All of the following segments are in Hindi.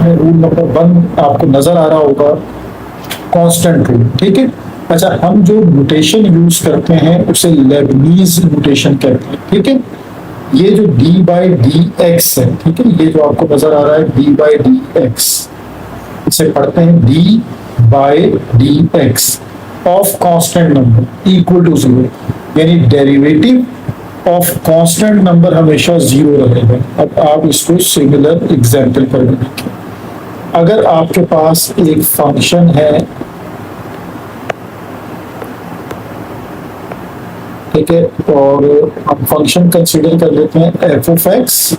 में रूल नंबर 1 आपको नजर आ रहा होगा, कांस्टेंट रूल। ठीक है, अच्छा हम जो नोटेशन यूज करते हैं उसे लेबनीज नोटेशन कहते हैं। ठीक है, ये जो d बाई डी एक्स है, ठीक है, ये जो आपको नजर आ रहा है d बाई डी एक्स, इसे पढ़ते हैं d by D x of constant number equal to 0, यानी डेरिवेटिव ऑफ कांस्टेंट नंबर हमेशा 0 रहेगा। अब आप इसको सिमिलर एग्जांपल कर देखें। अगर आपके पास एक फंक्शन है, ठीक है, और हम फंक्शन कंसीडर कर लेते हैं f of x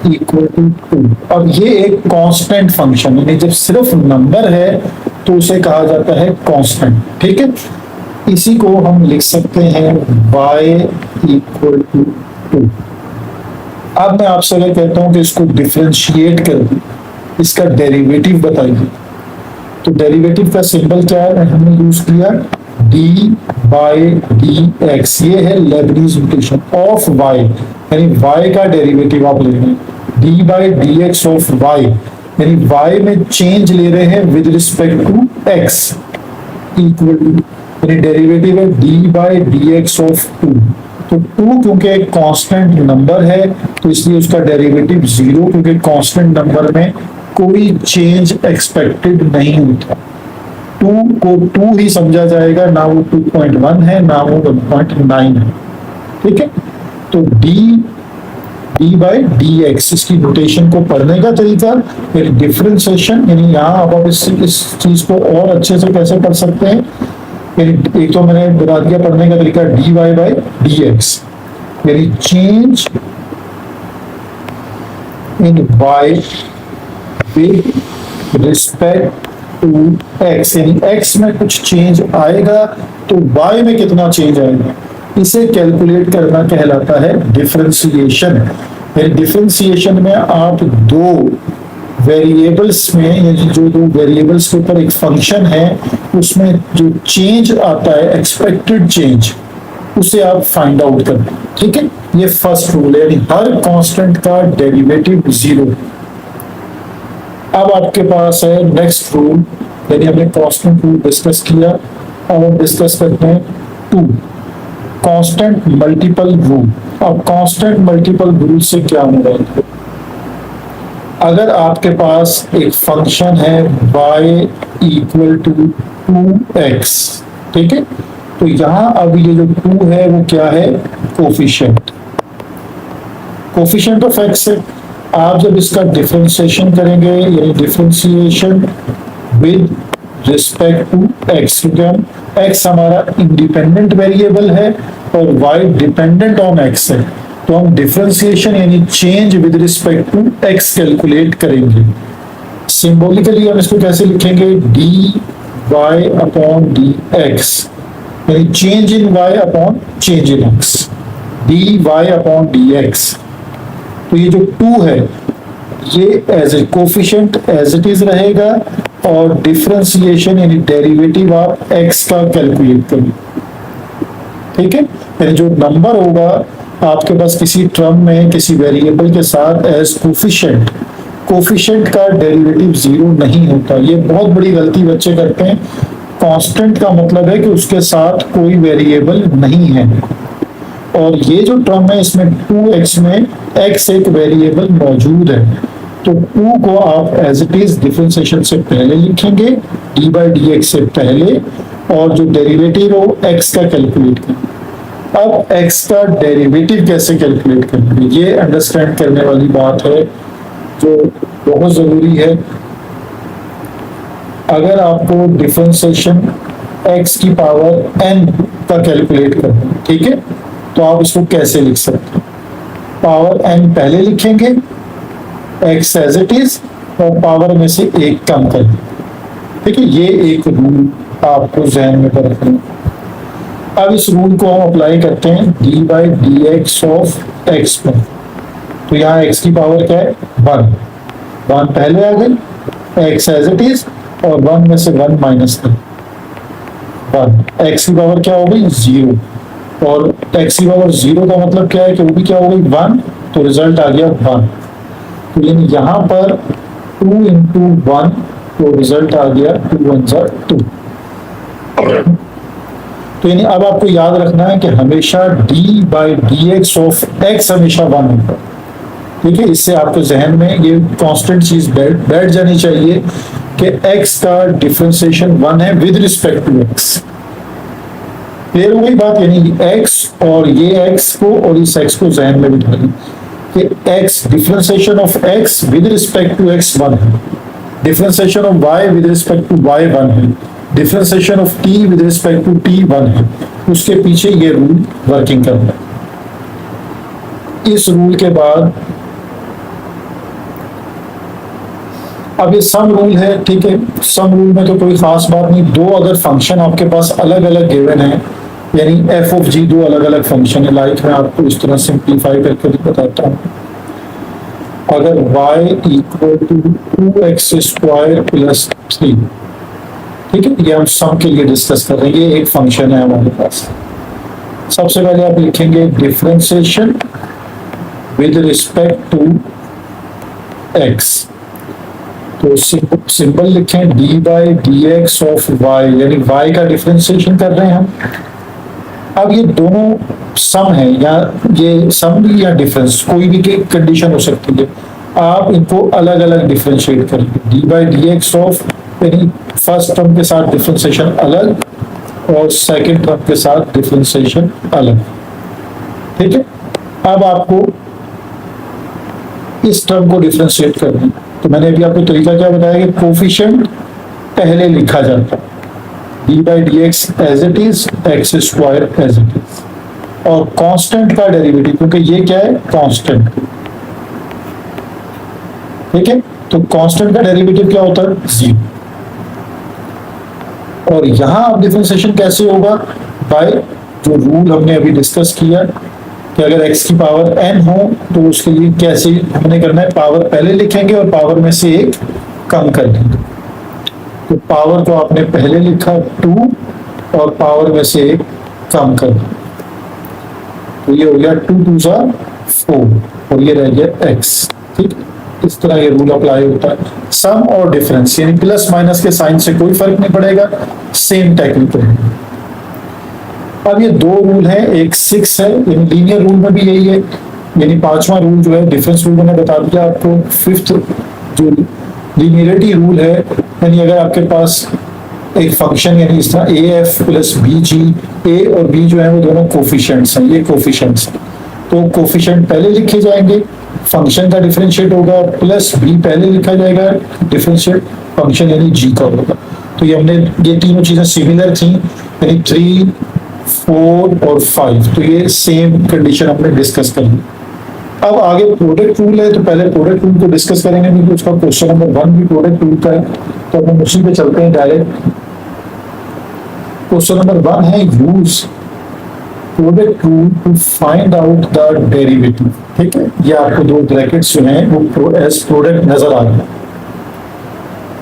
equal to 2। अब ये एक कांस्टेंट फंक्शन है, जब सिर्फ नंबर है तो उसे कहा जाता है कांस्टेंट। ठीक है, इसी को हम लिख सकते हैं y इक्वल टू 2। अब मैं आपसे अगर कहता हूं कि इसको डिफरेंशिएट कर दूं, इसका डेरिवेटिव बताइए, तो डेरिवेटिव का सिंबल क्या है, हमने यूज किया d बाई डी एक्स। ये है लेबनीज नोटेशन ऑफ y, यानी y का डेरिवेटिव आप ले रहे हैं, d by D x of y, यानी y में चेंज ले रहे हैं with respect to x equal to, यानी डेरिवेटिव है d by D x of 2। तो 2 क्योंकि एक कांस्टेंट नंबर है तो इसलिए उसका डेरिवेटिव 0, क्योंकि कांस्टेंट नंबर में कोई चेंज एक्सपेक्टेड नहीं होता। 2 को 2 ही समझा जाएगा, ना वो 2.1 है ना वो 1.9 है। ठीक है, तो d बाई डी एक्स, इसकी नोटेशन को पढ़ने का तरीका फिर डिफरेंशिएशन, यानी यहाँ अब आप इस चीज को और अच्छे से कैसे पढ़ सकते हैं, यानी एक तो मैंने बता दिया पढ़ने का तरीका dy बाई डी एक्स, यानी change in y with respect to x, यानी x में कुछ चेंज आएगा तो y में कितना चेंज आएगा, इसे कैलकुलेट करना कहलाता है डिफरेंशिएशन। डिफरेंशिएशन में आप दो वेरिएबल्स में, यानी जो दो वेरिएबल्स के ऊपर एक फंक्शन है उसमें जो चेंज आता है एक्सपेक्टेड चेंज, उसे आप फाइंड आउट करें। ठीक है, ये फर्स्ट रूल है, यानी हर कांस्टेंट का डेरिवेटिव 0। अब आपके पास है नेक्स्ट रूल, यानी हमने कांस्टेंट रूल डिस्कस किया, अब हम डिस्कस करते हैं 2 कांस्टेंट मल्टीपल रूल। अब कांस्टेंट मल्टीपल रूल से क्या हो रहा है, अगर आपके पास एक फंक्शन है y इक्वल टू 2x, ठीक है, तो यहां अब ये जो 2 है वो क्या है, कोफिशिएंट ऑफ x है। आप जब इसका डिफरेंशिएशन करेंगे, यानी differentiation with respect to x, क्योंकि हम x हमारा इंडिपेंडेंट वेरिएबल है और y डिपेंडेंट ऑन x है, तो हम डिफरेंशिएशन यानी change with respect to x calculate करेंगे। सिंबॉलिकली हम इसको कैसे लिखेंगे, dy अपॉन dx, यानी change in y upon change in x, dy upon dx। तो ये जो 2 है ये as a coefficient as it is रहेगा, और डिफरेंशिएशन यानी डेरिवेटिव आप x का कैलकुलेट करेंगे। ठीक है, यानी जो नंबर होगा आपके पास किसी टर्म में किसी वेरिएबल के साथ एज कोफिशिएंट का डेरिवेटिव 0 नहीं होता। ये बहुत बड़ी गलती बच्चे करते हैं। कांस्टेंट का मतलब है कि उसके साथ कोई वेरिएबल नहीं है, और ये जो टर्म है इसमें 2x में x एक वेरिएबल मौजूद है, तो 2 को आप एज इट इज डिफरेंशिएशन से पहले लिखेंगे, d बाई डी एक्स से पहले, और जो डेरिवेटिव हो x का कैलकुलेट करेंगे। अब x का डेरिवेटिव कैसे कैलकुलेट करेंगे, ये अंडरस्टैंड करने वाली बात है जो बहुत जरूरी है। अगर आपको डिफरेंशिएशन x की पावर n का कैलकुलेट करना है, ठीक है, तो आप इसको कैसे लिख सकते हैं, पावर n पहले लिखेंगे, x एज इट इज, और पावर में से 1 कम कर देंगे। ठीक है, ये एक रूल आपको जहन में रखना है। अब इस रूल को हम अप्लाई करते हैं d by D x of x पर, तो यहाँ x की पावर क्या है, 1 पहले आ गई, x एज इट इज, और 1 में से 1 माइनस कर 1, x की पावर क्या हो गई, 0, और x की पावर 0 का मतलब क्या है कि वो भी क्या हो गई, 1, तो रिजल्ट आ गया 1। तो यानी यहाँ पर 2 इंटू 1, तो रिजल्ट आ गया 2 1 जा 2। तो यानी अब आपको याद रखना है कि हमेशा d by D x of x हमेशा 1 होगा। ठीक है, इससे आपको जहन में ये कांस्टेंट चीज बैठ जानी चाहिए कि x का डिफरेंशिएशन 1 है विद रिस्पेक्ट टू x। फिर वही बात, यानी x और ये x को और इस x को जहन में बिठा लें कि x differentiation of x with respect to x 1 है, differentiation of y with respect to y 1 है, differentiation of t with respect to t 1 है। उसके पीछे ये रूल वर्किंग कर रहा है। इस रूल के बाद अब ये सम रूल है। ठीक है, सम रूल में तो कोई खास बात नहीं, दो अगर फंक्शन आपके पास अलग अलग गिवन है, यानी एफ ऑफ जी दो अलग अलग फंक्शन है, लाइक मैं आपको इस तरह सिंप्लीफाई करके बताता हूँ। अगर y equal to 2x square plus 3, ठीक है, ये हम सम के लिए डिस्कस कर रहे हैं, ये एक फंक्शन है हमारे पास। सबसे पहले आप लिखेंगे differentiation with respect to x, तो सिंपल लिखें d by D x of y, यानी वाई का डिफरेंशिएशन कर रहे हैं हम। अब ये दोनों सम है, या ये सम भी या डिफरेंस कोई भी कंडीशन हो सकती है, आप इनको अलग अलग डिफरेंशिएट करेंगे। D by D x of, यानी फर्स्ट टर्म के साथ डिफरेंशिएशन अलग और सेकंड टर्म के साथ डिफरेंशिएशन अलग। ठीक है, अब आपको इस टर्म को डिफरेंशिएट करना है। तो मैंने अभी आपको तरीका क्या बताया कि कोफिशिएंट पहले लिखा जाता है, d by D x as it is, x square as it is, और कांस्टेंट का डेरिवेटिव, क्योंकि ये क्या है कांस्टेंट। ठीक है, तो कांस्टेंट का डेरिवेटिव क्या होता है 0। और यहां अब डिफरेंशिएशन कैसे होगा, बाय जो रूल हमने अभी डिस्कस किया कि अगर x की पावर n हो तो उसके लिए कैसे हमने करना है, पावर पहले लिखेंगे और पावर में से एक कम कर देंगे। तो पावर को आपने पहले लिखा 2 और पावर में से एक कम कर दिया, तो ये हो गया 2 2 जा 4 और ये रह गया x। ठीक, इस तरह ये रूल अप्लाई होता है। सम और डिफरेंस यानी प्लस माइनस के साइन से कोई फर्क नहीं पड़ेगा, सेम टेक्निक रहेगी। अब ये दो रूल हैं, एक 6 है, यानी लीनियर रूल में भी यही है, यानी पांचवा रूल जो है डिफरेंस रूल मैंने बता दिया आपको। फिफ्थ जो लीनियरिटी रूल है, यानी अगर आपके पास एक फंक्शन यानी इस तरह ए एफ प्लस बी जी, ए और बी जो है वो दोनों कोफिशिएंट्स हैं, ये कोफिशिएंट्स हैं, तो कोफिशिएंट पहले लिखे जाएंगे, फंक्शन का डिफरेंशिएट होगा, प्लस बी पहले लिखा जाएगा, डिफरेंशिएट फंक्शन यानी जी का होगा। तो ये हमने ये तीनों चीजें सिमिलर थी, यानी 3 4 और 5, तो ये सेम कंडीशन हमने डिस्कस कर ली। अब आगे प्रोडक्ट रूल है, तो पहले प्रोडक्ट रूल को डिस्कस करेंगे क्योंकि उसका क्वेश्चन नंबर 1 भी प्रोडक्ट रूल का है, तो हम उसी पे चलते हैं डायरेक्ट। क्वेश्चन नंबर 1 है use product rule to find out the derivative. ठीक है, ये आपको दो ब्रैकेट्स जो हैं वो एज प्रोडक्ट नजर आ रहे हैं,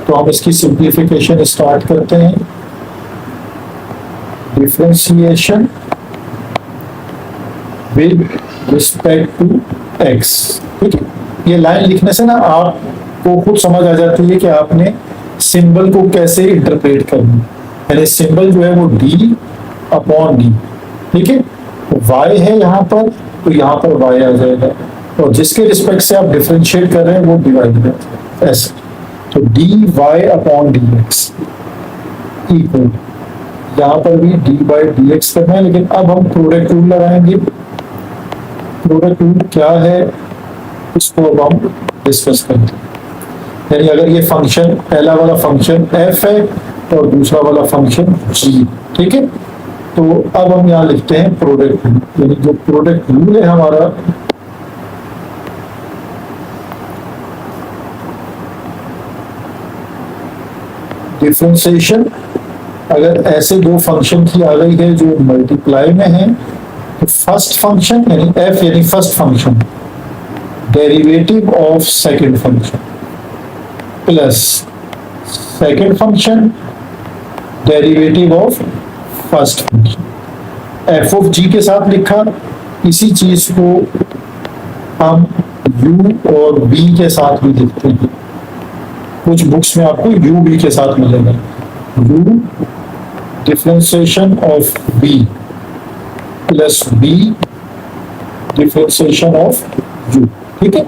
तो हम इसकी सिंप्लीफिकेशन स्टार्ट करते हैं। Differentiation with respect to x। ठीक है, ये लाइन लिखने से ना आपको खुद समझ आ जाती है कि आपने सिंबल को कैसे इंटरप्रेट करना है, यानी सिंबल जो है वो d अपॉन d। ठीक है, तो y है यहाँ पर, तो यहाँ पर y आ जाएगा, और जिसके रिस्पेक्ट से आप डिफरेंशिएट कर रहे हैं वो डिवाइड है ऐसे, तो dy अपॉन dx इक्वल, यहाँ पर भी d बाई डी एक्स करना है, लेकिन अब हम प्रोडक्ट रूल लगाएंगे। प्रोडक्ट रूल क्या है इसको अब हम डिस्कस करते हैं। यानी अगर ये फंक्शन पहला वाला फंक्शन f है और दूसरा वाला फंक्शन g, ठीक है, तो अब हम यहाँ लिखते हैं प्रोडक्ट रूल, यानी जो प्रोडक्ट रूल है हमारा डिफरेंशिएशन, अगर ऐसे दो फंक्शन की आ गई है जो मल्टीप्लाई में है, तो फर्स्ट फंक्शन यानी f यानी first function derivative of second function plus second function derivative of first function, f of g के साथ लिखा। इसी चीज को हम u और v के साथ भी लिखते हैं, कुछ बुक्स में आपको यू बी के साथ मिलेगा, u differentiation of v plus v differentiation of u. ठीक है,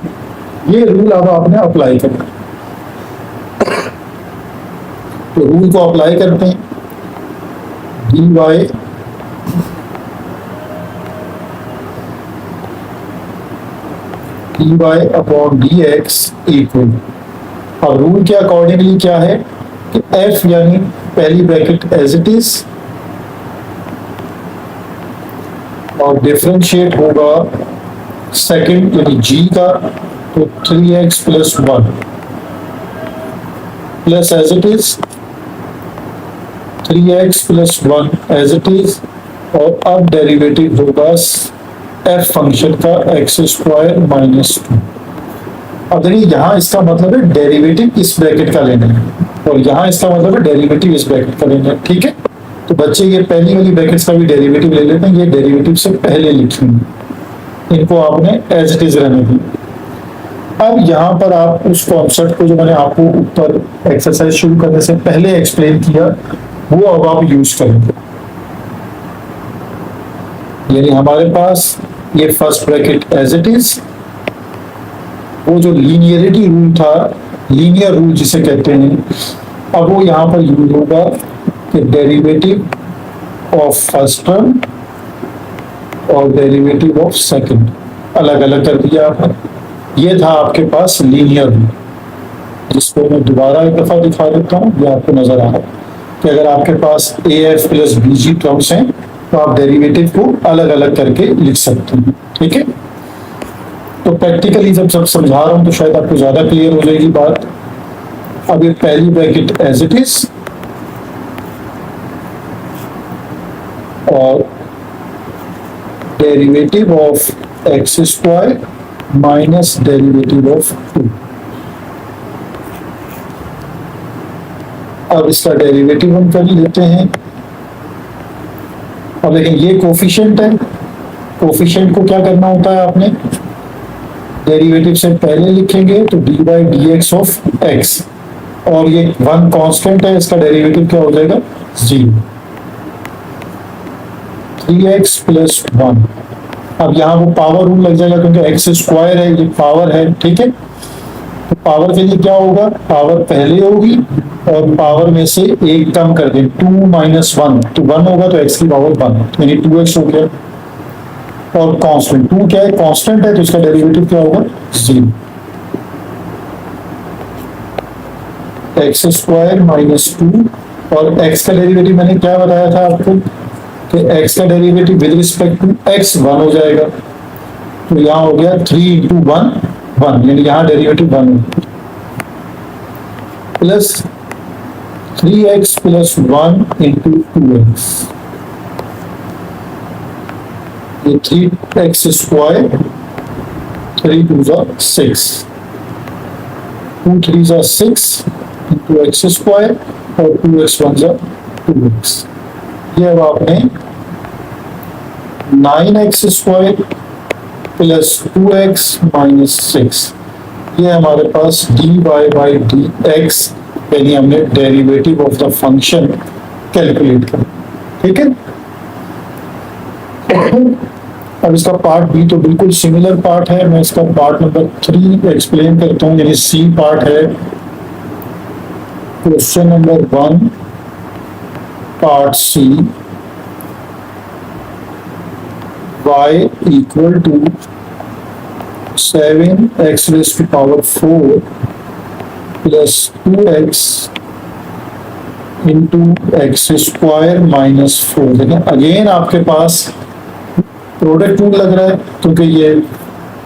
ये रूल अब आपने अप्लाई करना। तो रूल को अप्लाई करते हैं, D Y D Y upon D X equal, अब रूल के अकॉर्डिंगली क्या है कि एफ यानी पहली ब्रैकेट एज इट इज और डिफरेंशिएट होगा सेकंड यानी जी का, तो 3x plus 1 plus as it is 3x plus 1 as it is, और अब डेरिवेटिव होगा एफ फंक्शन का एक्स स्क्वायर माइनस 2। अब देखिए यहाँ इसका मतलब है डेरिवेटिव इस ब्रैकेट का लेना है और यहाँ इसका मतलब है डेरिवेटिव इस ब्रैकेट का लेना है। ठीक है, तो बच्चे ये पहली वाली ब्रैकेट्स का भी डेरिवेटिव ले लेते हैं, ये डेरिवेटिव से पहले लिखेंगे, इनको आपने एज इट इज रहने दी। अब यहाँ पर आप उस कॉन्सेप्ट को जो मैंने आपको ऊपर एक्सरसाइज शुरू करने से पहले एक्सप्लेन किया वो अब आप यूज करेंगे। यानी हमारे पास ये first bracket as it is, वो जो लीनियरिटी रूल था, लीनियर रूल जिसे कहते हैं, अब वो यहाँ पर यूज होगा कि डेरिवेटिव ऑफ फर्स्ट टर्म और डेरिवेटिव ऑफ सेकंड अलग अलग कर दिया आपने। ये था आपके पास लीनियर रूल, जिसको मैं दोबारा एक दफा दिखा देता हूँ, ये आपको नजर आ रहा है कि अगर आपके पास A F plus B G terms हैं तो आप डेरिवेटिव को अलग अलग करके लिख सकते हैं। ठीक है, तो प्रैक्टिकली जब सब समझा रहा हूं तो शायद आपको ज्यादा क्लियर हो जाएगी बात। अब ये पहली ब्रैकेट एज इट इज और derivative of x square minus derivative of 2। अब इसका डेरिवेटिव हम कर लेते हैं। अब लेकिन ये कोफिशिएंट है, कोफिशिएंट को क्या करना होता है आपने, डेरिवेटिव से पहले लिखेंगे तो D by D x of x, और ये 1 कांस्टेंट है, इसका डेरिवेटिव क्या हो जाएगा 0, 3x प्लस 1। अब यहाँ वो पावर रूल लग जाएगा क्योंकि एक्स स्क्वायर है, ये पावर है। ठीक है, तो पावर के लिए क्या होगा, पावर पहले होगी और पावर में से एक कम कर दें, 2 माइनस 1 तो 1 होगा, तो x की पावर 1 यानी 2x हो गया। और कांस्टेंट 2 क्या है, कांस्टेंट है, तो इसका डेरिवेटिव क्या होगा 0, एक्स स्क्वायर माइनस 2। और x का डेरिवेटिव मैंने क्या बताया था आपको कि x का derivative with respect to x 1 हो जाएगा, तो यहाँ हो गया 3 इंटू 1 1, यानी यहाँ derivative 1 plus 3x plus 1 into 2x, ये 3x square 3 2 6, 2 3 6 into x square और 2x 1 2x। ये अब आपने 9x square plus 2x minus 6, ये हमारे पास D Y by D x, यानी हमने derivative of the function calculate कर। ठीक है, अब इसका पार्ट बी तो बिल्कुल सिमिलर पार्ट है, मैं इसका पार्ट नंबर 3 एक्सप्लेन करता हूँ, यानी सी पार्ट है। Question number 1 part c, y equal to 7x raise to power 4 plus 2x into x square minus 4। देखिए अगेन आपके पास प्रोडक्ट रूल लग रहा है क्योंकि ये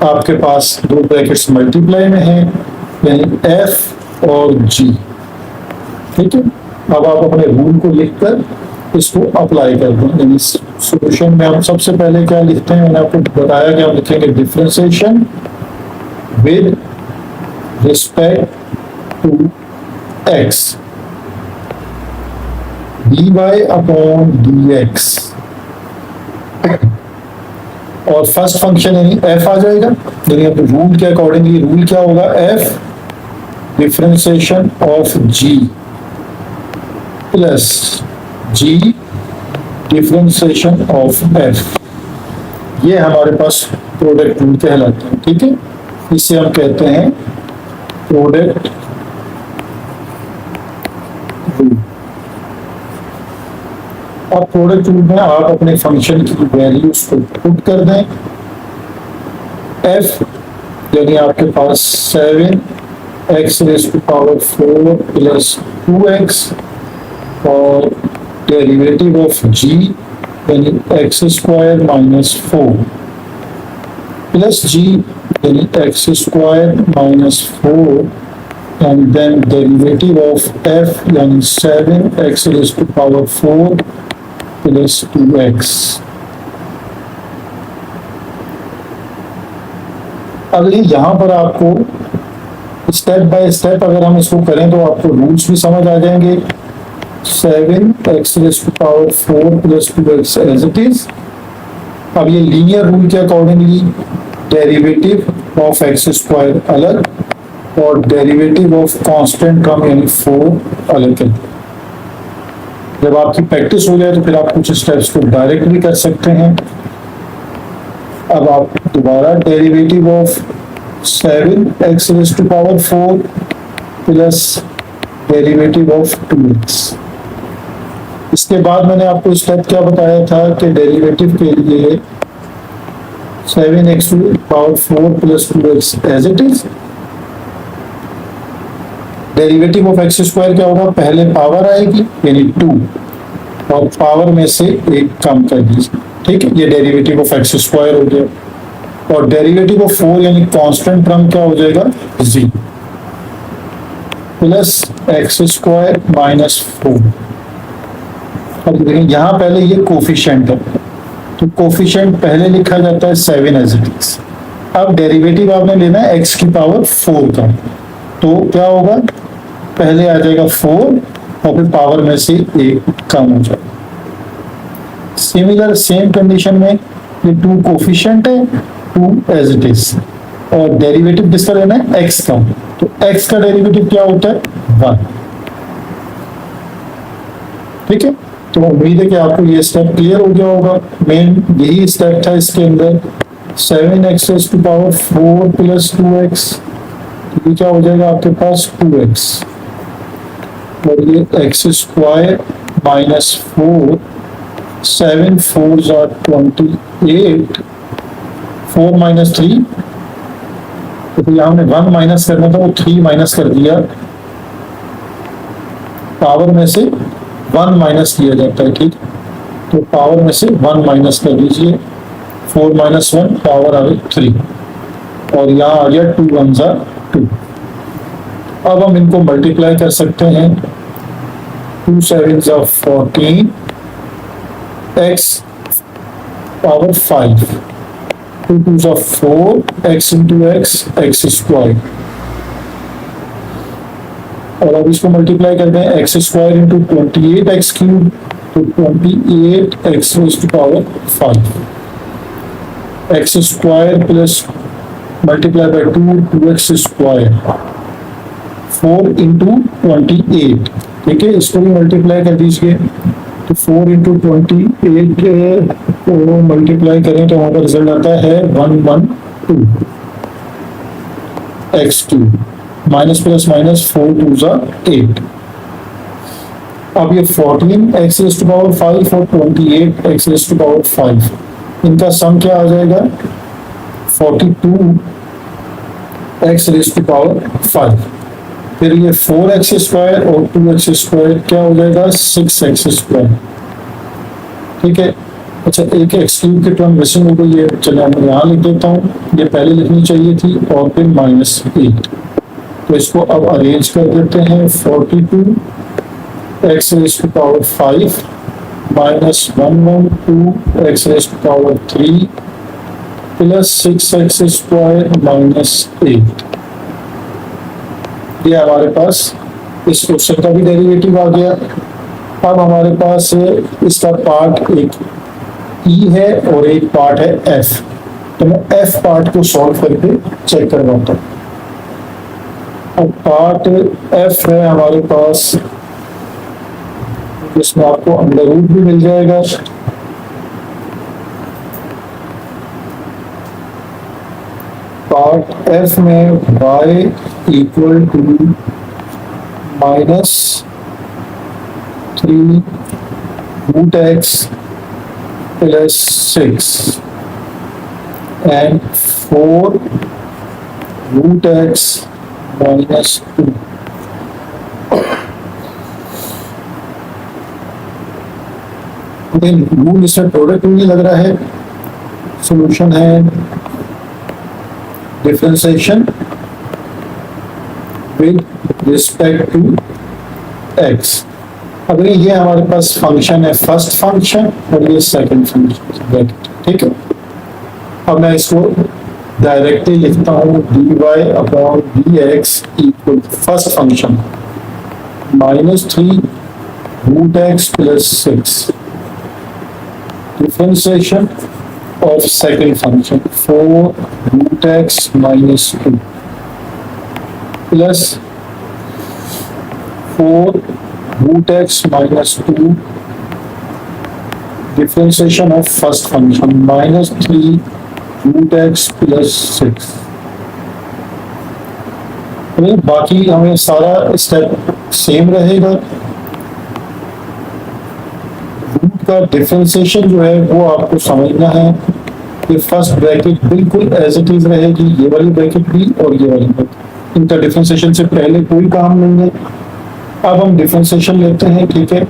आपके पास दो ब्रैकेट्स मल्टीप्लाई में है, यानी f और g। ठीक है, अब आप अपने रूल को लिखकर इसको अप्लाई कर दें। यानी सॉल्यूशन में हम सबसे पहले क्या लिखते हैं, मैंने आपको बताया कि हम लिखेंगे differentiation with respect to x, dy upon dx, और फर्स्ट फंक्शन यानी f आ जाएगा। यानी अब रूल के अकॉर्डिंगली रूल क्या होगा, f differentiation of g plus g differentiation of f, ये हमारे पास प्रोडक्ट रूल कहलाता है। ठीक है, इसे हम कहते हैं प्रोडक्ट रूल। अब प्रोडक्ट रूल में आप अपने फंक्शन की वैल्यूज को पुट कर दें। एफ यानी आपके पास 7x raise to power 4 plus 2x और डेरिवेटिव ऑफ g यानी x square minus 4 plus g यानी x square minus 4 and then derivative of f यानी 7x raised to power 4 plus 2x। अगली यहाँ पर आपको स्टेप बाय स्टेप अगर हम इसको करें तो आपको रूल्स भी समझ आ जाएंगे। 7x raised to power 4 plus 2x as it is। अब ये लीनियर रूल के accordingly derivative of x square अलग और डेरिवेटिव ऑफ कांस्टेंट टर्म यानी 4 अलग है। जब आपकी प्रैक्टिस हो जाए तो फिर आप कुछ स्टेप्स को डायरेक्ट भी कर सकते हैं। अब आप दोबारा derivative of 7x raise to power 4 plus derivative of 2x। इसके बाद मैंने आपको स्टेप क्या बताया था कि डेरिवेटिव के लिए 7x to power 4 plus 2x as it is. Derivative of x square क्या होगा, पहले पावर आएगी यानी 2 और पावर में से एक कम कर दीजिए। ठीक है, ये डेरिवेटिव ऑफ एक्स स्क्वायर हो गया और डेरिवेटिव ऑफ 4 यानी कांस्टेंट टर्म क्या हो जाएगा जी प्लस एक्स स्क्वायर माइनस 4। अब देखें यहाँ पहले ये कोफिशिएंट है तो कोफिशिएंट पहले लिखा जाता है 7 एज इट इज। अब डेरिवेटिव आपने लेना है x की पावर 4 का, तो क्या होगा पहले आ जाएगा 4 और फिर पावर में से एक कम हो जाएगा। सिमिलर सेम कंडीशन में ये 2 कोफिशिएंट है 2 एज इट इज और डेरिवेटिव किसका लेना है x का, तो x का डेरिवेटिव क्या होता है 1। ठीक है, तो उम्मीद है कि आपको ये स्टेप क्लियर हो गया होगा। मेन यही स्टेप था इसके अंदर। 7x raise to power 4 plus 2x, ये क्या हो जाएगा आपके पास 2x और ये x स्क्वायर माइनस 4 7 4 28 4 माइनस 3, तो यहाँ हमने 1 माइनस करना था वो 3 माइनस कर दिया। पावर में से 1 माइनस किया जाता है। ठीक, तो पावर में से 1 माइनस कर दीजिए। 4 माइनस 1 पावर आ गई 3 और यहाँ आ गया 2 1 2। अब हम इनको मल्टीप्लाई कर सकते हैं। 2 7 14 x power 5 2 2 4 x into x square और अब इसको मल्टीप्लाई कर दें x square into 28x cube तो 28x raise to power 5 x square plus multiply by 2 2x square 4 into 28। ठीक है, इसको भी मल्टीप्लाई कर दीजिए तो 4 इंटू 28 को मल्टीप्लाई करें तो हमारा रिजल्ट आता है 112 x cube minus plus minus 4 2 8। अब ये 14x रेज़ टू पावर 5 और 28x रेज़ टू पावर 5, इनका सम क्या आ जाएगा 42x रेज़ टू पावर 5। फिर ये 4x स्क्वायर और 2x स्क्वायर क्या हो जाएगा 6x स्क्वायर। ठीक है, अच्छा एक x क्यूब की टर्म मिसिंग हो गई है, चलो मैं यहाँ लिख देता हूँ, ये पहले लिखनी चाहिए थी और फिर -8। तो इसको अब अरेंज कर देते हैं। 42x raise to power 5 minus 112x raise to power 3 plus 6x square minus 8। ये हमारे पास इस क्वेश्चन का भी डेरिवेटिव आ गया। अब हमारे पास इसका पार्ट एक ई है और एक पार्ट है एफ, तो मैं एफ पार्ट को सॉल्व करके चेक करवाता हूँ। और पार्ट एफ है हमारे पास, जिसमें आपको अंडर रूट भी मिल जाएगा। पार्ट एफ में y equal to -3 root x plus 6 and 4 root x minus 2। Rule इसमें प्रोडक्ट नहीं लग रहा है। सॉल्यूशन है differentiation with respect to x. अब ये हमारे पास फंक्शन है फर्स्ट फंक्शन और ये सेकंड फंक्शन, ठीक है। अब मैं इसको डायरेक्टली लिखता हूँ dy upon dx equal first function -3 root x plus 6 differentiation of second function 4 root x minus 2 plus 4 root x minus 2 differentiation of first function -3 root x plus 6। बाकी हमें सारा स्टेप सेम रहेगा। रूट का डिफरेंशिएशन जो है वो आपको समझना है कि फर्स्ट ब्रैकेट बिल्कुल एज इट इज रहेगी, ये वाली ब्रैकेट भी और ये वाली ब्रैकेट, इनका डिफरेंशिएशन से पहले कोई काम नहीं है। अब हम डिफरेंशिएशन लेते हैं, ठीक है।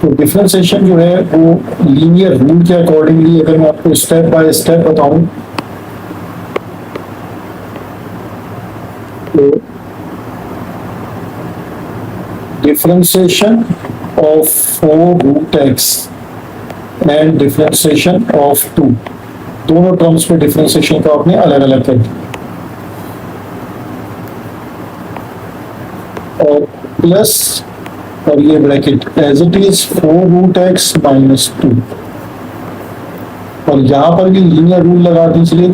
तो डिफरेंशिएशन जो है वो लीनियर रूल के अकॉर्डिंगली, अगर मैं आपको स्टेप बाय स्टेप बताऊं तो differentiation of 4 root x and differentiation of 2, दोनों टर्म्स में डिफरेंशिएशन को आपने अलग अलग कर दिया, और प्लस और ये bracket as it is 4 root x minus 2, और यहां पर भी लीनियर रूल लगा दीजिए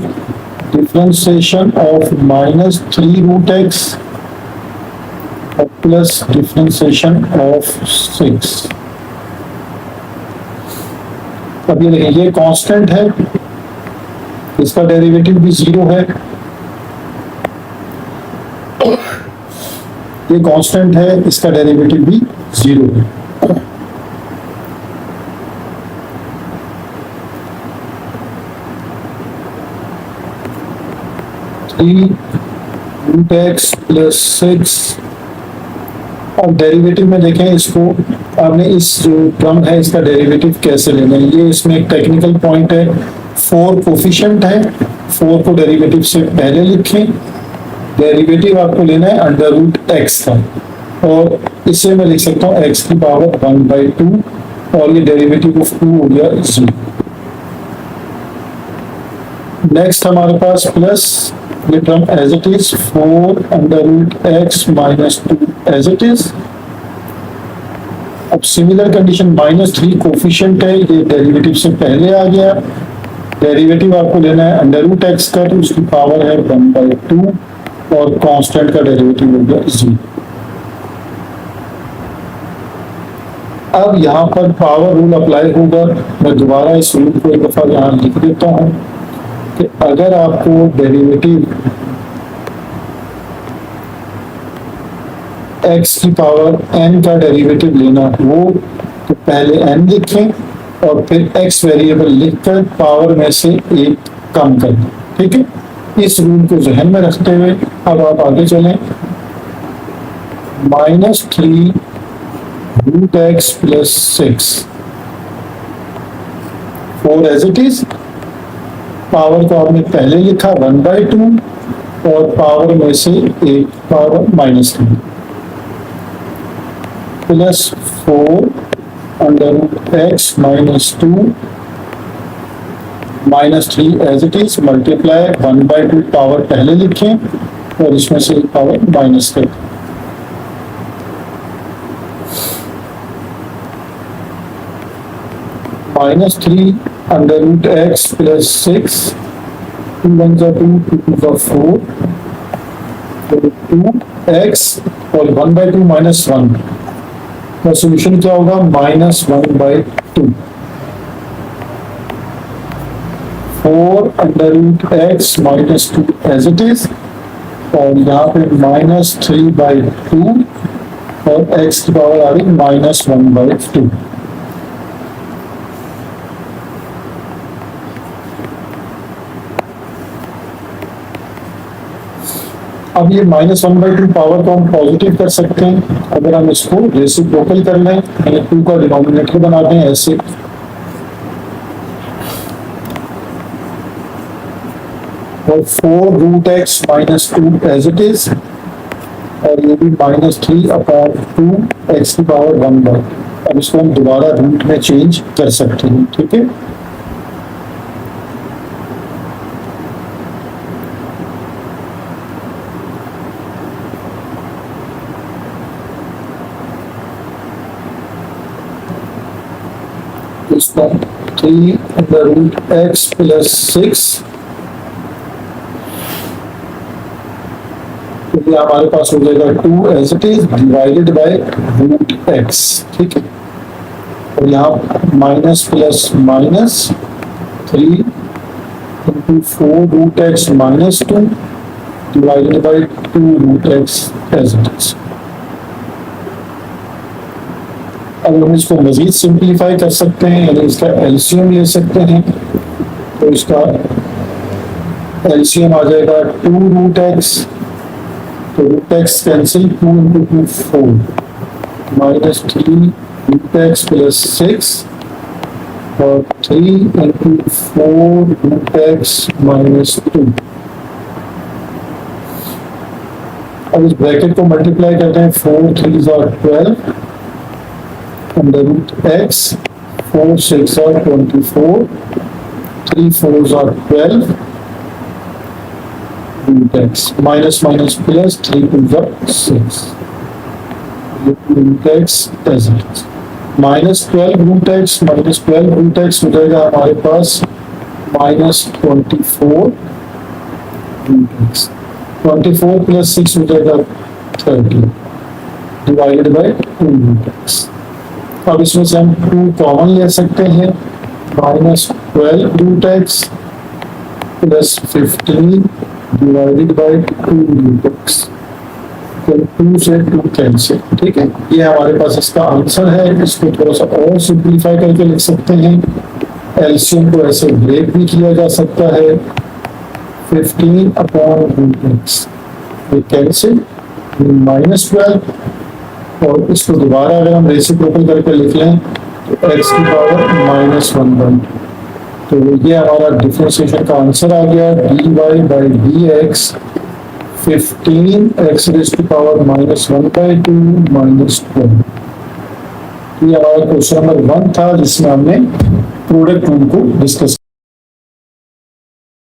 डिफरेंशिएशन ऑफ -3 रूट एक्स और प्लस डिफरेंशिएशन ऑफ 6। अब ये देखिए ये कांस्टेंट है, इसका डेरिवेटिव भी 0 है, ये कांस्टेंट है, इसका डेरिवेटिव भी 0 है। रूट एक्स प्लस 6, और डेरिवेटिव में देखें इसको, आपने इस जो टर्म है इसका डेरिवेटिव कैसे लेना है, ये इसमें एक टेक्निकल पॉइंट है। 4 कोफिशिएंट है, 4 को डेरिवेटिव से पहले लिखें, डेरिवेटिव आपको लेना है अंडर रूट एक्स का, और इसे मैं लिख सकता हूँ x की पावर 1/2, और ये डेरिवेटिव ऑफ 2 हो गया 0। नेक्स्ट हमारे पास प्लस ये term as it is 4 under root x minus 2 as it is. अब सिमिलर कंडीशन -3 कोफिशिएंट है, ये डेरिवेटिव से पहले आ गया, डेरिवेटिव आपको लेना है अंडर रूट एक्स का, तो उसकी पावर है 1/2, और कांस्टेंट का डेरिवेटिव हो गया 0। अब यहाँ पर पावर रूल अप्लाई होगा। मैं दोबारा इस रूल को एक दफा यहाँ लिख देता हूँ कि अगर आपको डेरिवेटिव x की पावर n का डेरिवेटिव लेना हो तो पहले n लिखें और फिर x वेरिएबल लिखकर पावर में से एक कम कर दें, ठीक है। इस रूल को जहन में रखते हुए अब आप आगे चलें। -3 root x plus 6, 4 as it is, power को आपने पहले लिखा 1/2, और पावर में से एक power -3 plus 4 under root x minus 2 -3 as it is, multiply 1/2 power पहले लिखें और इसमें से एक पावर माइनस कर दें। -3 under root x plus 6, 2 1 2 2 4, 2x और 1/2 माइनस 1 का सोल्यूशन क्या होगा, -1/2। 4√x minus 2 as it is, और यहाँ पे -3/2 और x की पावर आ गई -1/2। अब ये -1/2 पावर को हम पॉजिटिव कर सकते हैं अगर हम इसको रेसिप्रोकल कर लें, यानी 2 का डिनोमिनेटर बना दें ऐसे। और 4√x minus 2 as it is, और ये भी -3/2 x की पावर 1/2। अब इसको हम दोबारा रूट में चेंज कर सकते हैं, ठीक है। इसका 3√x + 6, तो ये हमारे पास हो जाएगा 2 as it is divided by √x, ठीक है। और यहाँ minus plus minus 3 × 4√x minus 2 divided by 2√x as it is. अब हम इसको मजीद सिंप्लीफाई कर सकते हैं, यानी इसका एलसीएम ले सकते हैं। तो इसका एलसीएम आ जाएगा 2√x, तो √x कैंसिल, 2 × 2 4 -3√x + 6 और 3 × 4√x -2। अब इस ब्रैकेट को मल्टीप्लाई करते हैं, 4 3 12 √x, 4 6 24, 3 4 12 √x minus minus plus 3 2 6 √x as it is. -12 √x minus 12 √x हो जाएगा हमारे पास -24 √x। 24 + 6 हो जाएगा 30 डिवाइडेड बाय 2√x। अब इसमें से हम 2 कॉमन ले सकते हैं, -12 √x + 15 डिवाइडेड बाय 2√x। तो 2 से 2 कैंसिल, ठीक है। ये हमारे पास इसका आंसर है। इसको थोड़ा सा और सिंप्लीफाई करके लिख सकते हैं। एलसीएम को ऐसे ब्रेक भी किया जा सकता है, 15/√x ये कैंसिल, -12, और इसको दोबारा अगर हम रेसिप्रोकल करके लिख लें तो x की पावर -1/2। तो ये हमारा डिफरेंशिएशन का आंसर आ गया, dy/dx 15x⁻⁻² -12। ये हमारा क्वेश्चन नंबर 1 था, जिसमें हमने प्रोडक्ट रूल को डिस्कस